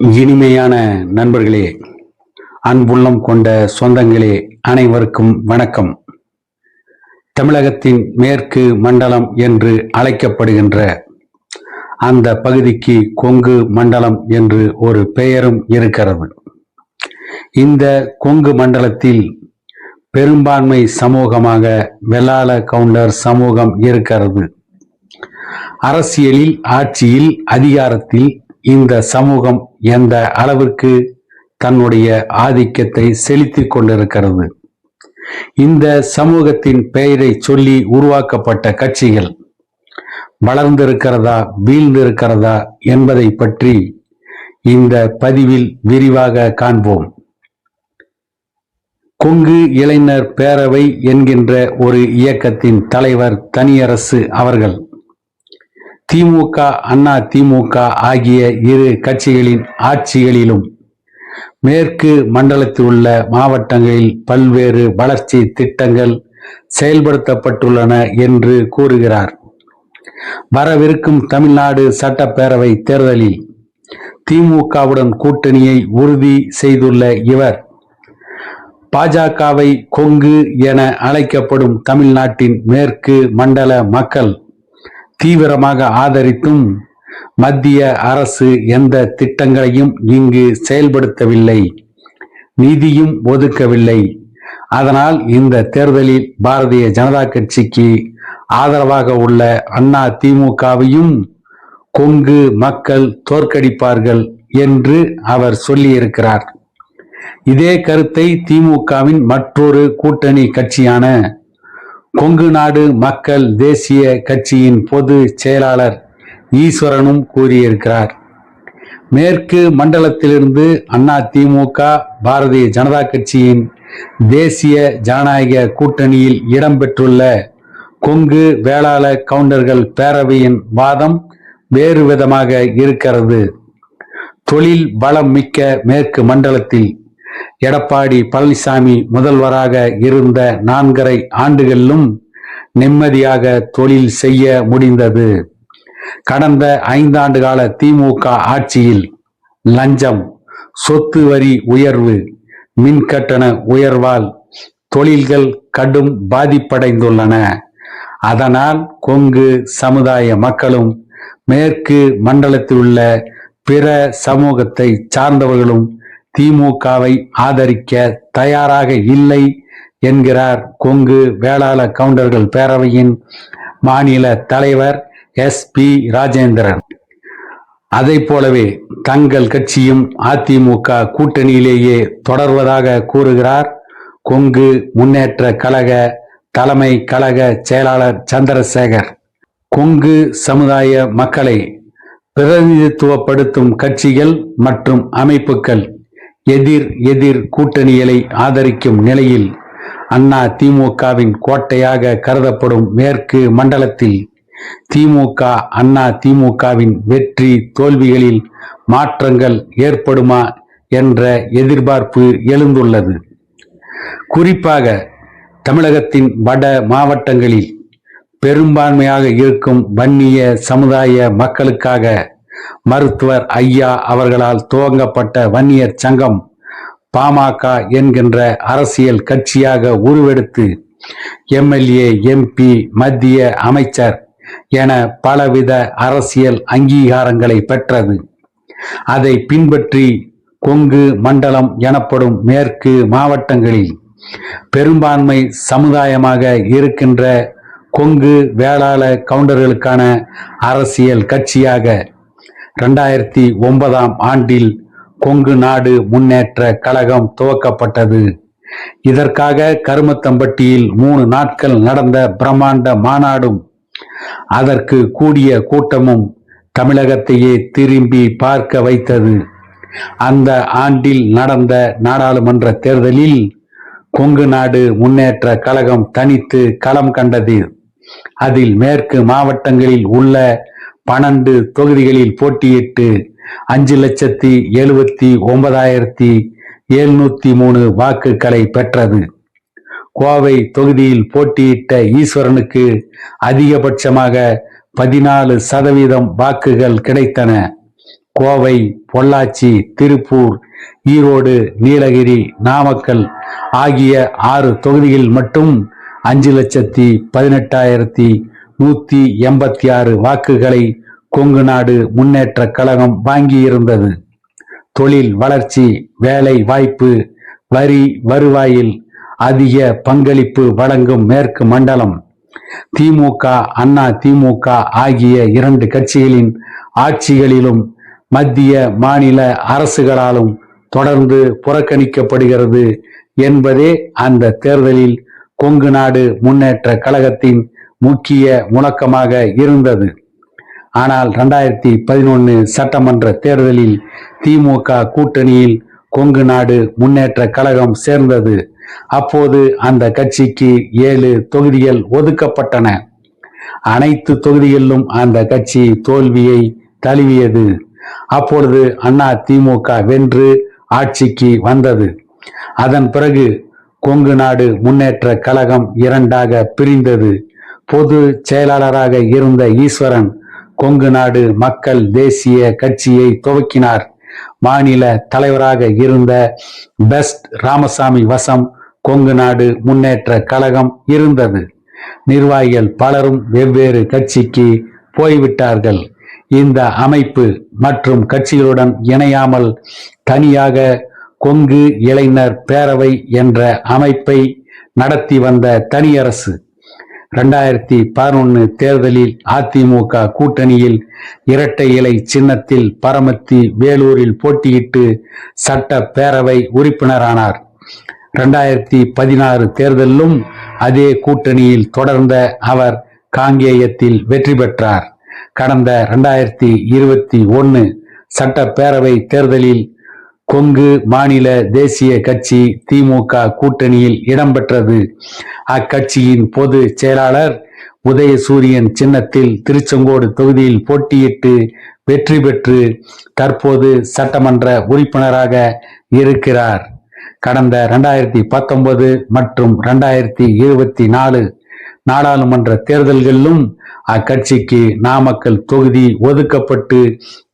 இனிமையான நண்பர்களே, அன்புள்ளம் கொண்ட சொந்தங்களே, அனைவருக்கும் வணக்கம். தமிழகத்தின் மேற்கு மண்டலம் என்று அழைக்கப்படுகின்ற அந்த பகுதிக்கு கொங்கு மண்டலம் என்று ஒரு பெயரும் இருக்கிறது. இந்த கொங்கு மண்டலத்தில் பெரும்பான்மை சமூகமாக வெள்ளாள கவுண்டர் சமூகம் இருக்கிறது. அரசியலில், ஆட்சியில், அதிகாரத்தில் இந்த சமூகம் எந்த அளவிற்கு தன்னுடைய ஆதிக்கத்தை செலுத்திக் கொண்டிருக்கிறது. இந்த சமூகத்தின் பெயரை சொல்லி உருவாக்கப்பட்ட கட்சிகள் வளர்ந்திருக்கிறதா, வீழ்ந்திருக்கிறதா என்பதை பற்றி இந்த பதிவில் விரிவாக காண்போம். கொங்கு இளைஞர் பேரவை என்கின்ற ஒரு இயக்கத்தின் தலைவர் தனியரசு அவர்கள் திமுக, அண்ணா திமுக ஆகிய இரு கட்சிகளின் ஆட்சிகளிலும் மேற்கு மண்டலத்தில் உள்ள மாவட்டங்களில் பல்வேறு வளர்ச்சி திட்டங்கள் செயல்படுத்தப்பட்டுள்ளன என்று கூறுகிறார். வரவிருக்கும் தமிழ்நாடு சட்டப்பேரவை தேர்தலில் திமுகவுடன் கூட்டணியை உறுதி செய்துள்ள இவர் பாஜகவை கொங்கு என அழைக்கப்படும் தமிழ்நாட்டின் மேற்கு மண்டல மக்கள் தீவிரமாக ஆதரித்தும் மத்திய அரசு எந்த திட்டங்களையும் இங்கு செயல்படுத்தவில்லை, நிதியும் ஒதுக்கவில்லை. அதனால் இந்த தேர்தலில் பாரதிய ஜனதா கட்சிக்கு ஆதரவாக உள்ள அண்ணா திமுகவையும் கொங்கு மக்கள் தோற்கடிப்பார்கள் என்று அவர் சொல்லியிருக்கிறார். இதே கருத்தை திமுகவின் மற்றொரு கூட்டணி கட்சியான கொங்கு நாடு மக்கள் தேசிய கட்சியின் பொது செயலாளர் ஈஸ்வரனும் கூறியிருக்கிறார். மேற்கு மண்டலத்திலிருந்து அண்ணா திமுக, பாரதிய ஜனதா கட்சியின் தேசிய ஜனநாயக கூட்டணியில் இடம்பெற்றுள்ள கொங்கு வேளாள கவுண்டர்கள் பேரவையின் வாதம் வேறு விதமாக இருக்கிறது. தொழில் பலம் மிக்க மேற்கு மண்டலத்தில் எடப்பாடி பழனிசாமி முதல்வராக இருந்த 4.5 ஆண்டுகளிலும் நிம்மதியாக தொழில் செய்ய முடிந்தது. கடந்த 5 ஆண்டு கால திமுக ஆட்சியில் லஞ்சம், சொத்து வரி உயர்வு, மின்கட்டண உயர்வால் தொழில்கள் கடும் பாதிப்படைந்துள்ளன. அதனால் கொங்கு சமுதாய மக்களும் மேற்கு மண்டலத்தில் உள்ள பிற சமூகத்தை சார்ந்தவர்களும் திமுகவை ஆதரிக்க தயாராக இல்லை என்கிறார் கொங்கு வேளாள கவுண்டர்கள் பேரவையின் மாநில தலைவர் SP ராஜேந்திரன். அதை போலவே தங்கள் கட்சியும் அதிமுக கூட்டணியிலேயே தொடர்வதாக கூறுகிறார் கொங்கு முன்னேற்ற கழக தலைமை கழக செயலாளர் சந்திரசேகர். கொங்கு சமுதாய மக்களை பிரதிநிதித்துவப்படுத்தும் கட்சிகள் மற்றும் அமைப்புகள் எதிர் கூட்டணிகளை ஆதரிக்கும் நிலையில் அண்ணா திமுகவின் கோட்டையாக கருதப்படும் மேற்கு மண்டலத்தில் திமுக, அண்ணா திமுகவின் வெற்றி தோல்விகளில் மாற்றங்கள் ஏற்படுமா என்ற எதிர்பார்ப்பு எழுந்துள்ளது. குறிப்பாக தமிழகத்தின் வட மாவட்டங்களில் பெரும்பான்மையாக இருக்கும் வன்னிய சமுதாய மக்களுக்காக மருத்துவர் ஐயா அவர்களால் துவங்கப்பட்ட வன்னியர் சங்கம் பாமக என்கின்ற அரசியல் கட்சியாக உருவெடுத்து MLA, MP, மத்திய அமைச்சர் என பலவித அரசியல் அங்கீகாரங்களை பெற்றது. அதை பின்பற்றி கொங்கு மண்டலம் எனப்படும் மேற்கு மாவட்டங்களில் பெரும்பான்மை சமுதாயமாக இருக்கின்ற கொங்கு வேளாள கவுண்டர்களுக்கான அரசியல் கட்சியாக 2009 ஆண்டில் கொங்கு நாடு முன்னேற்ற கழகம் துவக்கப்பட்டது. இதற்காக கருமத்தம்பட்டியில் 3 நாட்கள் நடந்த பிரம்மாண்ட மாநாடும் அதற்கு கூடிய கூட்டமும் தமிழகத்தையே திரும்பி பார்க்க வைத்தது. அந்த ஆண்டில் நடந்த நாடாளுமன்ற தேர்தலில் கொங்கு நாடு முன்னேற்ற கழகம் தனித்து களம் கண்டது. அதில் மேற்கு மாவட்டங்களில் உள்ள 12 தொகுதிகளில் போட்டியிட்டு 5,79,703 வாக்குகளை பெற்றது. கோவை தொகுதியில் போட்டியிட்ட ஈஸ்வரனுக்கு அதிகபட்சமாக 14% வாக்குகள் கிடைத்தன. கோவை, பொள்ளாச்சி, திருப்பூர், ஈரோடு, நீலகிரி, நாமக்கல் ஆகிய 6 தொகுதிகளில் மட்டும் 5,18,186 வாக்குகளை கொங்கு நாடு முன்னேற்ற கழகம் வாங்கியிருந்தது. தொழில் வளர்ச்சி, வேலை வாய்ப்பு, வரி வருவாயில் அதிக பங்களிப்பு வழங்கும் மேற்கு மண்டலம், திமுக, அண்ணா திமுக ஆகிய 2 கட்சிகளின் ஆட்சிகளிலும் மத்திய மாநில அரசுகளாலும் தொடர்ந்து புறக்கணிக்கப்படுகிறது என்பதே அந்த தேர்தலில் கொங்கு நாடு முன்னேற்ற கழகத்தின் முக்கிய முழக்கமாக இருந்தது. ஆனால் 2011 சட்டமன்ற தேர்தலில் திமுக கூட்டணியில் கொங்கு நாடு முன்னேற்ற கழகம் சேர்ந்தது. அப்போது அந்த கட்சிக்கு 7 தொகுதிகள் ஒதுக்கப்பட்டன. அனைத்து தொகுதிகளிலும் அந்த கட்சி தோல்வியை தழுவியது. அப்பொழுது அண்ணா திமுக வென்று ஆட்சிக்கு வந்தது. அதன் பிறகு கொங்கு நாடு முன்னேற்ற கழகம் 2ஆக பிரிந்தது. பொது செயலாளராக இருந்த ஈஸ்வரன் கொங்கு நாடு மக்கள் தேசிய கட்சியை துவக்கினார். மாநில தலைவராக இருந்த பெஸ்ட் ராமசாமி வசம் கொங்கு நாடு முன்னேற்ற கழகம் இருந்தது. நிர்வாகிகள் பலரும் வெவ்வேறு கட்சிக்கு போய்விட்டார்கள். இந்த அமைப்பு மற்றும் கட்சிகளுடன் இணையாமல் தனியாக கொங்கு இளைஞர் பேரவை என்ற அமைப்பை நடத்தி வந்த தனியரசு 2011 தேர்தலில் அதிமுக கூட்டணியில் இரட்டை இலை சின்னத்தில் பரமத்தி வேலூரில் போட்டியிட்டு சட்டப்பேரவை உறுப்பினரானார். 2016 தேர்தலிலும் அதே கூட்டணியில் தொடர்ந்த அவர் காங்கேயத்தில் வெற்றி பெற்றார். கடந்த 2021 சட்டப்பேரவை தேர்தலில் கொங்கு மாநில தேசிய கட்சி திமுக கூட்டணியில் இடம்பெற்றது. அக்கட்சியின் பொது செயலாளர் உதயசூரியன் சின்னத்தில் திருச்செங்கோடு தொகுதியில் போட்டியிட்டு வெற்றி பெற்று தற்போது சட்டமன்ற உறுப்பினராக இருக்கிறார். கடந்த 2019 மற்றும் 2024 நாடாளுமன்ற தேர்தல்களிலும் அக்கட்சிக்கு நாமக்கல் தொகுதி ஒதுக்கப்பட்டு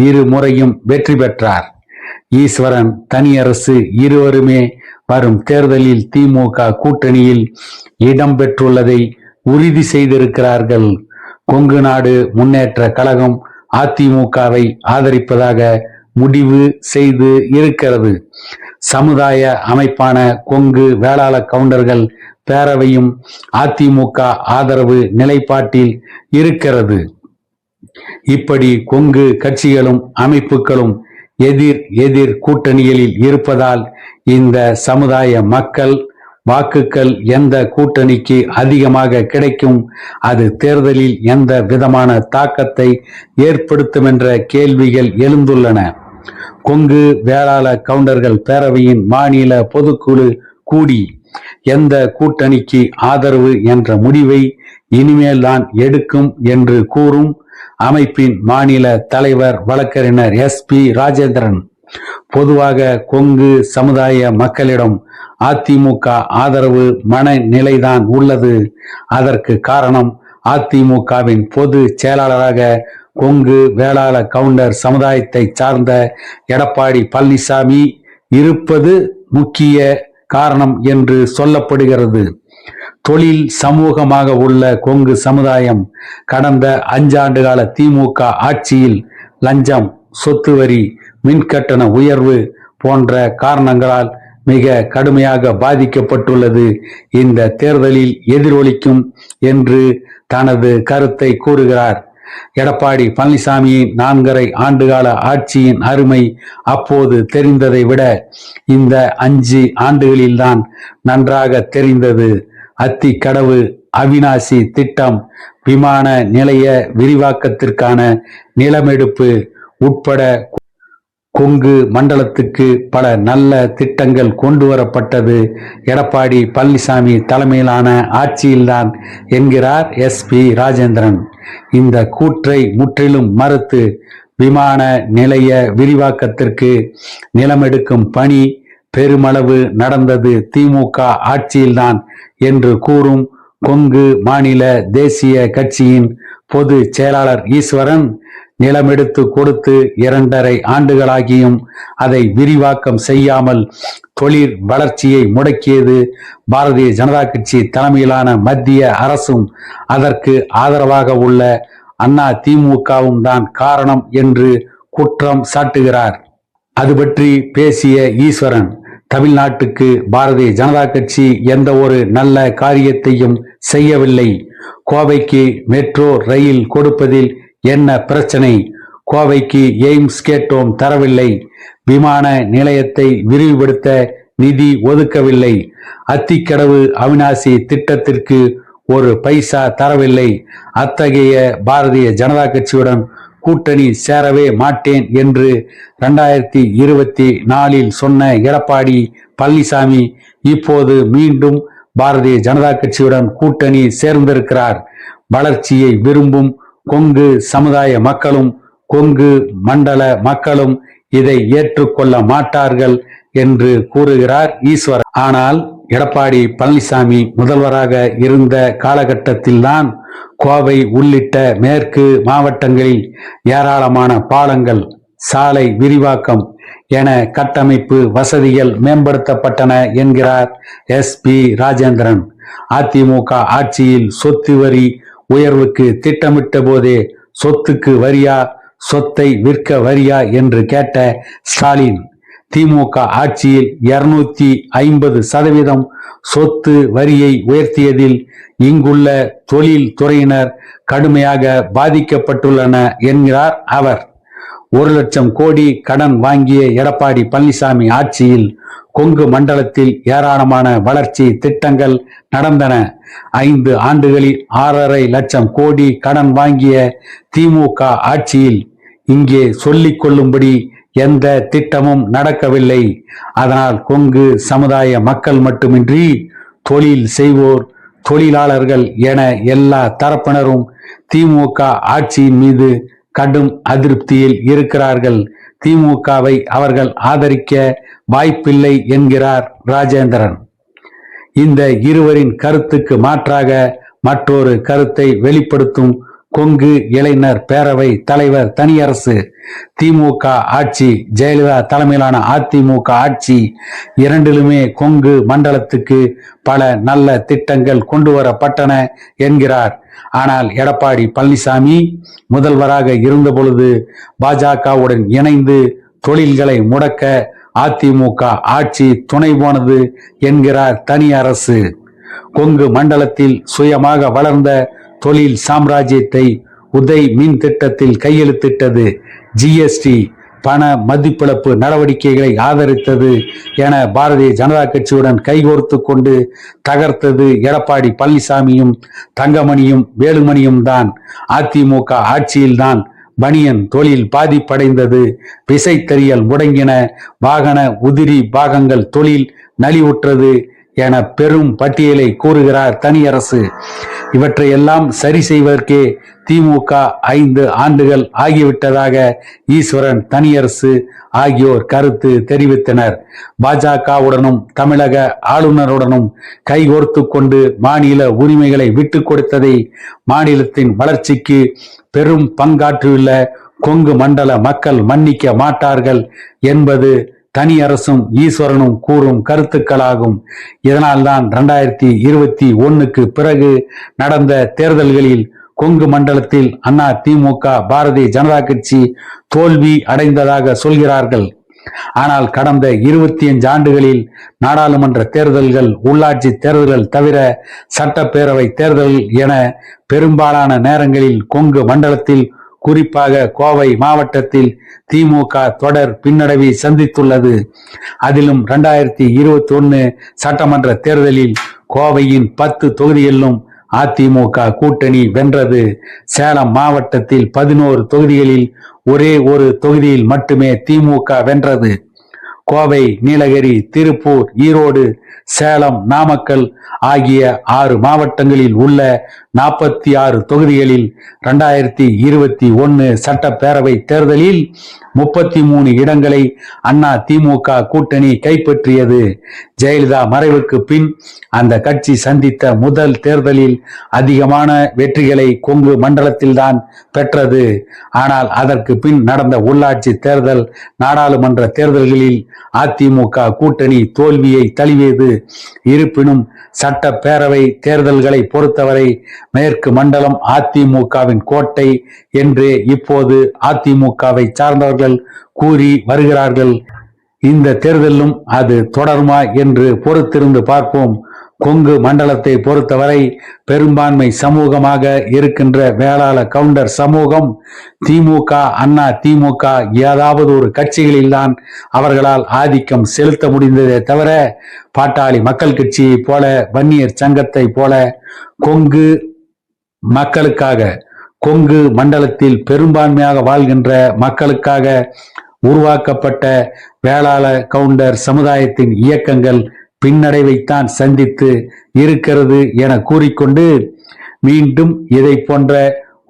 2 முறையும் வெற்றி பெற்றார். ஈஸ்வரன், தனியரசு இருவருமே வரும் தேர்தலில் திமுக கூட்டணியில் இடம்பெற்றுள்ளதை உறுதி செய்திருக்கிறார்கள். கொங்கு நாடு முன்னேற்ற கழகம் அதிமுகவை ஆதரிப்பதாக முடிவு செய்து இருக்கிறது. சமுதாய அமைப்பான கொங்கு வேளாள கவுண்டர்கள் பேரவையும் அதிமுக ஆதரவு நிலைப்பாட்டில் இருக்கிறது. இப்படி கொங்கு கட்சிகளும் அமைப்புகளும் எதிர் கூட்டணிகளில் இருப்பதால் இந்த சமுதாய மக்கள் வாக்குகள் எந்த கூட்டணிக்கு அதிகமாக கிடைக்கும், அது தேர்தலில் எந்த விதமான தாக்கத்தை ஏற்படுத்தும் என்ற கேள்விகள் எழுந்துள்ளன. கொங்கு வேளாள கவுண்டர்கள் பேரவையின் மாநில பொதுக்குழு கூடி எந்த கூட்டணிக்கு ஆதரவு என்ற முடிவை இனிமேல் தான் எடுக்கும் என்று கூறும் அமைப்பின் மாநில தலைவர் வழக்கறிஞர் SP ராஜேந்திரன், பொதுவாக கொங்கு சமுதாய மக்களிடம் அதிமுக ஆதரவு மனநிலைதான் உள்ளது. அதற்கு காரணம் அதிமுகவின் பொது செயலாளராக கொங்கு வேளாள கவுண்டர் சமுதாயத்தை சார்ந்த எடப்பாடி பழனிசாமி இருப்பது முக்கிய காரணம் என்று சொல்லப்படுகிறது. தொழில் சமூகமாக உள்ள கொங்கு சமுதாயம் கடந்த 5 ஆண்டுகால திமுக ஆட்சியில் லஞ்சம், சொத்து வரி, மின்கட்டண உயர்வு போன்ற காரணங்களால் மிக கடுமையாக பாதிக்கப்பட்டுள்ளது. இந்த தேர்தலில் எதிரொலிக்கும் என்று தனது கருத்தை கூறுகிறார். எடப்பாடி பழனிசாமியின் 4.5 ஆண்டுகால ஆட்சியின் அருமை அப்போது தெரிந்ததை விட இந்த 5 ஆண்டுகளில்தான் நன்றாக தெரிந்தது. அத்திக்கடவு, அவிநாசி திட்டம், விமான நிலைய விரிவாக்கத்திற்கான நிலமெடுப்பு உட்பட கொங்கு மண்டலத்துக்கு பல நல்ல திட்டங்கள் கொண்டு வரப்பட்டது எடப்பாடி பழனிசாமி தலைமையிலான ஆட்சியில்தான் என்கிறார் SP ராஜேந்திரன். இந்த கூற்றை முற்றிலும் மறுத்து விமான நிலைய விரிவாக்கத்திற்கு நிலமெடுக்கும் பணி பெருமளவு நடந்தது திமுக ஆட்சியில்தான் என்று கூறும் கொங்கு மாநில தேசிய கட்சியின் பொது செயலாளர் ஈஸ்வரன், நிலம் எடுத்து கொடுத்து 2.5 ஆண்டுகளாகியும் அதை விரிவாக்கம் செய்யாமல் தொழில் வளர்ச்சியை முடக்கியது பாரதிய ஜனதா கட்சி தலைமையிலான மத்திய அரசும் அதற்கு ஆதரவாக உள்ள அதிமுகவும் தான் காரணம் என்று குற்றம் சாட்டுகிறார். அது பற்றி பேசிய ஈஸ்வரன், தமிழ்நாட்டுக்கு பாரதிய ஜனதா கட்சி எந்த ஒரு நல்ல காரியத்தையும் செய்யவில்லை. கோவைக்கு மெட்ரோ ரயில் கொடுப்பதில் என்ன பிரச்சனை? கோவைக்கு எய்ம்ஸ் கேட்டோம், தரவில்லை. விமான நிலையத்தை விரிவுபடுத்த நிதி ஒதுக்கவில்லை. அத்திக்கடவு அவிநாசி திட்டத்திற்கு ஒரு பைசா தரவில்லை. அத்தகைய பாரதிய ஜனதா கட்சியுடன் கூட்டணி சேரவே மாட்டேன் என்று 2024 சொன்ன எடப்பாடி பழனிசாமி இப்போது மீண்டும் பாரதிய ஜனதா கட்சியுடன் கூட்டணி சேர்ந்திருக்கிறார். வளர்ச்சியை விரும்பும் கொங்கு சமுதாய மக்களும் கொங்கு மண்டல மக்களும் இதை ஏற்றுக்கொள்ள மாட்டார்கள் என்று கூறுகிறார் ஈஸ்வரன். ஆனால் எடப்பாடி பழனிசாமி முதல்வராக இருந்த காலகட்டத்தில்தான் கோவை உள்ளிட்ட மேற்கு மாவட்டங்களில் ஏராளமான பாலங்கள், சாலை விரிவாக்கம் என கட்டமைப்பு வசதிகள் மேம்படுத்தப்பட்டன என்கிறார் SP ராஜேந்திரன். அதிமுக ஆட்சியில் சொத்து வரி உயர்வுக்கு திட்டமிட்ட போதே சொத்துக்கு வரியா, சொத்தை விற்க வரியா என்று கேட்ட ஸ்டாலின், திமுக ஆட்சியில் 250% சொத்து வரியை உயர்த்தியதில் இங்குள்ள தொழில் துறையினர் கடுமையாக பாதிக்கப்பட்டுள்ளன என்கிறார் அவர். 1 லட்சம் கோடி கடன் வாங்கிய எடப்பாடி பழனிசாமி ஆட்சியில் கொங்கு மண்டலத்தில் ஏராளமான வளர்ச்சி திட்டங்கள் நடந்தன. 5 ஆண்டுகளில் 6.5 லட்சம் கோடி கடன் வாங்கிய திமுக ஆட்சியில் இங்கே சொல்லிக் கொள்ளும்படி எந்த திட்டமும் நடக்கவில்லை. அதனால் கொங்கு சமுதாய மக்கள் மட்டுமின்றி தொழில் செய்வோர், தொழிலாளர்கள் என எல்லா தரப்பினரும் திமுக ஆட்சியின் மீது கடும் அதிருப்தியில் இருக்கிறார்கள். திமுகவை அவர்கள் ஆதரிக்க வாய்ப்பில்லை என்கிறார் ராஜேந்திரன். இந்த இருவரின் கருத்துக்கு மாற்றாக மற்றொரு கருத்தை வெளிப்படுத்தும் கொங்கு இளைஞர் பேரவை தலைவர் தனியரசு, திமுக ஆட்சி, ஜெயலலிதா தலைமையிலான அதிமுக ஆட்சி இரண்டிலுமே கொங்கு மண்டலத்துக்கு பல நல்ல திட்டங்கள் கொண்டு வரப்பட்டன என்கிறார். ஆனால் எடப்பாடி பழனிசாமி முதல்வராக இருந்த பொழுது பாஜகவுடன் இணைந்து தொழில்களை முடக்க அதிமுக ஆட்சி துணை போனது என்கிறார் தனியரசு. கொங்கு மண்டலத்தில் சுயமாக வளர்ந்த தொழில் சாம்ராஜ்யத்தை உதய் மின் திட்டத்தில் கையெழுத்திட்டது, GST, பண மதிப்பிழப்பு நடவடிக்கைகளை ஆதரித்தது என பாரதிய ஜனதா கட்சியுடன் கைகோர்த்து கொண்டு தகர்த்தது எடப்பாடி பழனிசாமியும் தங்கமணியும் வேலுமணியும் தான். அதிமுக ஆட்சியில்தான் பனியன் தொழில் பாதிப்படைந்தது, விசைத்தறியல் முடங்கின, வாகன உதிரி பாகங்கள் தொழில் நலிவுற்றது என பெரும் பட்டியலை கூறுகிறார் தனியரசு. இவற்றையெல்லாம் சரி செய்வதற்கே திமுக 5 ஆண்டுகள் ஆகிவிட்டதாக ஈஸ்வரன், தனியரசு ஆகியோர் கருத்து தெரிவித்தனர். பாஜகவுடனும் தமிழக ஆளுநருடனும் கைகோர்த்து கொண்டு மாநில உரிமைகளை விட்டு கொடுத்ததை மாநிலத்தின் வளர்ச்சிக்கு பெரும் பங்காற்றியுள்ள கொங்கு மண்டல மக்கள் மன்னிக்க மாட்டார்கள் என்பது தனியரசும் ஈஸ்வரனும் கூறும் கருத்துக்களாகும். இதனால்தான் 2021க்கு பிறகு நடந்த தேர்தல்களில் கொங்கு மண்டலத்தில் அதிமுக பாரதிய ஜனதா கட்சி தோல்வி அடைந்ததாக சொல்கிறார்கள். ஆனால் கடந்த 25 ஆண்டுகளில் நாடாளுமன்ற தேர்தல்கள், உள்ளாட்சி தேர்தல்கள் தவிர சட்டப்பேரவை தேர்தல்கள் என பெரும்பாலான நேரங்களில் கொங்கு மண்டலத்தில், குறிப்பாக கோவை மாவட்டத்தில் திமுக தொடர் பின்னடைவை சந்தித்துள்ளது. அதிலும் 2021 சட்டமன்ற தேர்தலில் கோவையின் 10 தொகுதிகளிலும் அதிமுக கூட்டணி வென்றது. சேலம் மாவட்டத்தில் 11 தொகுதிகளில் ஒரே ஒரு தொகுதியில் மட்டுமே திமுக வென்றது. கோவை, நீலகிரி, திருப்பூர், ஈரோடு, சேலம், நாமக்கல் ஆகிய 6 மாவட்டங்களில் உள்ள 46 தொகுதிகளில் 2021 சட்டப்பேரவை தேர்தலில் 33 இடங்களை அண்ணா திமுக கூட்டணி கைப்பற்றியது. ஜெயலலிதா மறைவுக்கு பின் அந்த கட்சி சந்தித்த முதல் தேர்தலில் அதிகமான வெற்றிகளை கொங்கு மண்டலத்தில்தான் பெற்றது. ஆனால் அதற்கு பின் நடந்த உள்ளாட்சி தேர்தல், நாடாளுமன்ற தேர்தல்களில் அதிமுக கூட்டணி தோல்வியை தழுவியது. இருப்பினும் சட்டப்பேரவை தேர்தல்களை பொறுத்தவரை மேற்கு மண்டலம் அதிமுகவின் கோட்டை என்று இப்போது அதிமுகவை சார்ந்தவர்கள் கூறி வருகிறார்கள். இந்த தேர்தலும் அது தொடருமா என்று பொறுத்திருந்து பார்ப்போம். கொங்கு மண்டலத்தை பொறுத்தவரை பெரும்பான்மை சமூகமாக இருக்கின்ற வேளாள கவுண்டர் சமூகம் திமுக, அண்ணா திமுக ஏதாவது ஒரு கட்சிகளில்தான் அவர்களால் ஆதிக்கம் செலுத்த முடிந்ததே தவிர பாட்டாளி மக்கள் கட்சியை போல, வன்னியர் சங்கத்தை போல கொங்கு மக்களுக்காக, கொங்கு மண்டலத்தில் பெரும்பான்மையாக வாழ்கின்ற மக்களுக்காக உருவாக்கப்பட்ட வேளாள கவுண்டர் சமுதாயத்தின் இயக்கங்கள் பின்னடைவைத்தான் சந்தித்து இருக்கிறது என கூறிக்கொண்டு மீண்டும் இதை போன்ற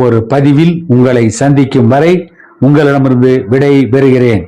ஒரு பதிவில் உங்களை சந்திக்கும் வரை உங்களிடமிருந்து விடை பெறுகிறேன்.